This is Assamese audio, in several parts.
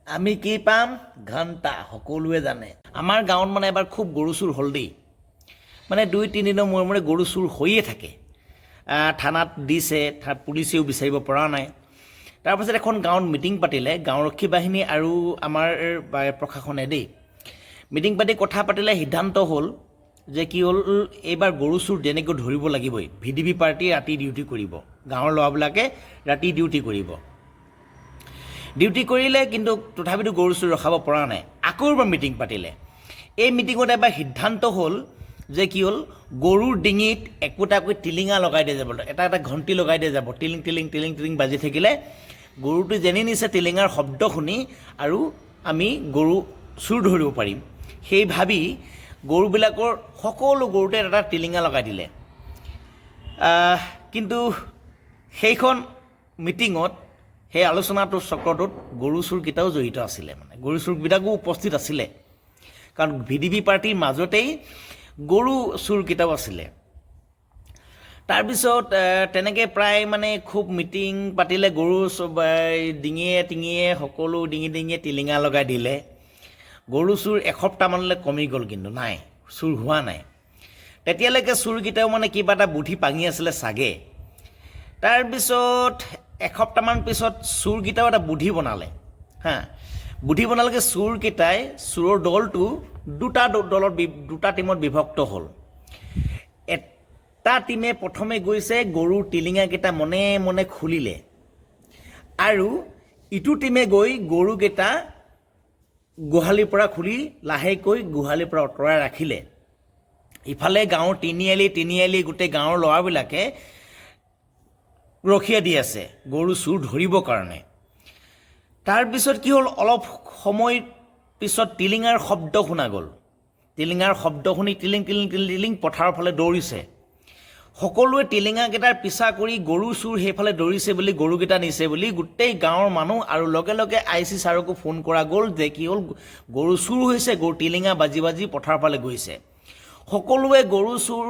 আমি কি পাম? ঘণ্টা। সকলোৱে জানে আমাৰ গাঁৱত মানে এবাৰ খুব গৰু চুৰ হ'ল দেই। মানে 2-3 দিনৰ মূৰে মূৰে গৰু চুৰ হৈয়ে থাকে। থানাত দিছে, পুলিচেও বিচাৰিব পৰা নাই। তাৰপাছত এখন গাঁৱত মিটিং পাতিলে, গাঁওৰক্ষী বাহিনী আৰু আমাৰ প্ৰশাসনে দেই মিটিং পাতি কথা পাতিলে। সিদ্ধান্ত হ'ল যে কি হ'ল, এইবাৰ গৰু চুৰ যেনেকৈ ধৰিব লাগিবই। VDP পাৰ্টি ৰাতি ডিউটি কৰিব, গাঁৱৰ ল'ৰাবিলাকে ৰাতি ডিউটি কৰিব। ডিউটি কৰিলে, কিন্তু তথাপিতো গৰু চুৰ ৰখাব পৰা নাই। আকৌ এবাৰ মিটিং পাতিলে। এই মিটিঙত এবাৰ সিদ্ধান্ত হ'ল যে কি হ'ল, গৰুৰ ডিঙিত একোটাকৈ টিলিঙা লগাই দিয়া যাব, এটা এটা ঘণ্টি লগাই দিয়া যাব। টিলিং টিলিং টিলিং টিলিং বাজি থাকিলে গৰুটো যেনি নিছে টিলিঙাৰ শব্দ শুনি আৰু আমি গৰু চুৰ ধৰিব পাৰিম। সেই ভাবি গৰুবিলাকৰ সকলো গৰুতে এটা টিলিঙা লগাই দিলে। কিন্তু সেইখন মিটিঙত, সেই আলোচনাটোৰ চক্ৰটোত গৰু চোৰকেইটাও জড়িত আছিলে। মানে গৰু চোৰবিলাকো উপস্থিত আছিলে, কাৰণ VDP পাৰ্টিৰ মাজতেই গৰু চোৰকেইটাও আছিলে। তাৰপিছত তেনেকৈ প্ৰায় মানে খুব মিটিং পাতিলে। গৰু ডিঙিয়ে টিঙিয়ে সকলো ডিঙি ডিঙিয়ে টিলিঙা লগাই দিলে। গৰু চোৰ এসপ্তাহমানলৈ কমি গ'ল, কিন্তু নাই, চুৰ হোৱা নাই। তেতিয়ালৈকে চোৰকেইটাও মানে কিবা এটা বুদ্ধি পাঙি আছিলে চাগে। তাৰপিছত এসপ্তাহমান পিছত চোৰকেইটাও এটা বুদ্ধি বনালে। বুদ্ধি বনালেগে চোৰকেইটাই, চোৰৰ দলটো দুটা টিমত বিভক্ত হ'ল। এটা টিমে প্ৰথমে গৈছে গৰুৰ টিলিঙাকেইটা মনে মনে খুলিলে, আৰু ইটো টিমে গৈ গৰুকেইটা গোহালিৰ পৰা খুলি লাহেকৈ গোহালিৰ পৰা আঁতৰাই ৰাখিলে। ইফালে গাঁৱৰ তিনিআলি গোটেই গাঁৱৰ ল'ৰাবিলাকে ৰখীয়া দি আছে গৰু চুৰ ধৰিবৰ কাৰণে। তাৰপিছত কি হ'ল, অলপ সময় পিছত টিলিঙাৰ শব্দ শুনা গ'ল। টিলিঙাৰ শব্দ শুনি টিলিং টিলিং টিলিং টিলিং পথাৰৰ ফালে দৌৰিছে। সকলোৱে টিলিঙাকেইটাৰ পিছা কৰি গৰু চুৰ সেইফালে দৌৰিছে বুলি, গৰুকেইটা নিছে বুলি গোটেই গাঁৱৰ মানুহ, আৰু লগে লগে IC ছাৰকো ফোন কৰা গ'ল যে কি হ'ল, গৰু চুৰ হৈছে, গৰু টিলিঙা বাজি বাজি পথাৰৰ ফালে গৈছে। সকলোৱে গৰু চুৰ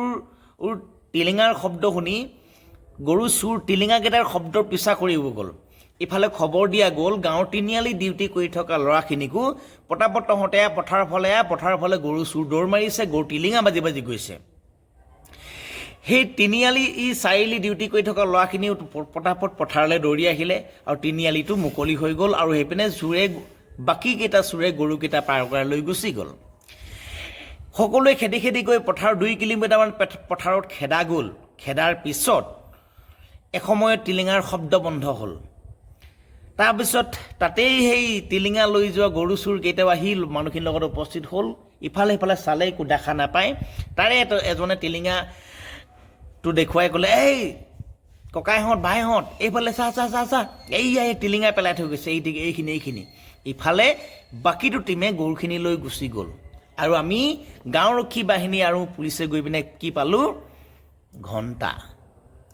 টিলিঙাৰ শব্দ শুনি গৰু চুৰ টিলিঙাকেইটাৰ শব্দৰ পিছা কৰিব গ'ল। ইফালে খবৰ দিয়া গ'ল গাঁৱৰ তিনিআলি ডিউটি কৰি থকা ল'ৰাখিনিকো, পটাপট তহঁতে পথাৰৰ ফালে গৰু চুৰ দৌৰ মাৰিছে, গৰু টিলিঙা বাজি বাজি গৈছে। সেই তিনিআলি চাৰিআলি ডিউটি কৰি থকা ল'ৰাখিনিও পটাপট পথাৰলৈ দৌৰি আহিলে, আৰু তিনিআলিটো মুকলি হৈ গ'ল। আৰু সেইপিনে বাকীকেইটা চোৰে গৰুকেইটা পাৰ কৰাই লৈ গুচি গ'ল। সকলোৱে খেদি খেদি গৈ পথাৰ 2 কিলোমিটাৰমান পথাৰত খেদা গ'ল। খেদাৰ পিছত এসময়ত টিলিঙাৰ শব্দ বন্ধ হ'ল। তাৰপিছত তাতেই সেই টিলিঙা লৈ যোৱা গৰু চোৰ কেইটাও আহি মানুহখিনিৰ লগত উপস্থিত হ'ল। ইফালে সিফালে চালে একো দেখা নাপায়। তাৰে এজনে টিলিঙাটো দেখুৱাই ক'লে, এই ককাইহঁত ভাইহঁত, এইফালে চা, এইয়া এই টিলিঙা পেলাই থৈ গৈছে, এইখিনি। ইফালে বাকীটো টিমে গৰুখিনি লৈ গুচি গ'ল। আৰু আমি গাঁওৰক্ষী বাহিনী আৰু পুলিচে গৈ পিনে কি পালোঁ? ঘণ্টা।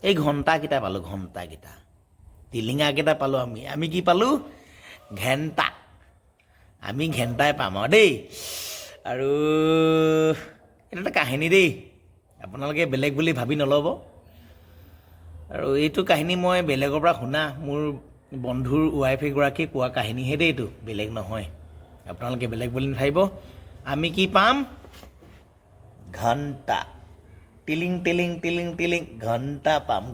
এই ঘণ্টাকেইটা পালোঁ, ঘণ্টাকেইটা। টিলিঙাকেইটা পালোঁ আমি কি পালোঁ? ঘেণ্টা। আমি ঘেণ্টাই পাম আৰু দেই। আৰু এইটো এটা কাহিনী দেই, আপোনালোকে বেলেগ বুলি ভাবি নল'ব। আৰু এইটো কাহিনী মই বেলেগৰ পৰা শুনা, মোৰ বন্ধুৰ ৱাইফ এগৰাকীয়ে কোৱা কাহিনীহে দেই, এইটো বেলেগ নহয়। আপোনালোকে বেলেগ বুলি নাভাবিব। আমি কি পাম? ঘণ্টা। টিলিং টিলিং টিলিং টিলিং ঘণ্টা পাম।